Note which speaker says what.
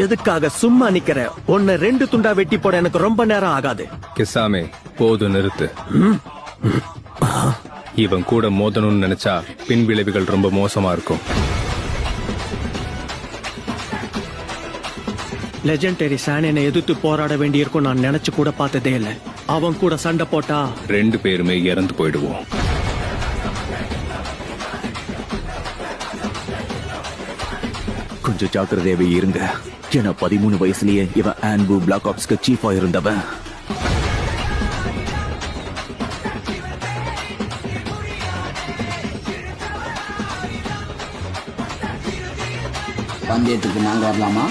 Speaker 1: எதுக்காக சும்மா நிக்கிற? உன்னை 2 துண்டா வெட்டி போட எனக்கு ரொம்ப நேரம் ஆகாது.
Speaker 2: கிசாமே போதும் நிறுத்து. இவன் கூட மோதணும்னு நினைச்சா பின் விளைவுகள் ரொம்ப மோசமா இருக்கும்.
Speaker 1: லெஜெண்டரி சானியனை எதிர்த்து போராட வேண்டியிருக்கும் நான் நினைச்சு கூட பார்த்ததே இல்ல. அவன் கூட சண்டை போட்டா
Speaker 2: 2 பேருமே இறந்து போயிடுவோம்.
Speaker 3: கொஞ்சம் ஜாக்கிரதையாவே இருங்க. ஏன்னா 13 வயசுலயே இவன் ஆன்பு பிளாக் ஆப்ஸ்க்கு சீஃபா இருந்தவன்.
Speaker 4: பந்தயத்துக்கு நாங்க வரலாமா?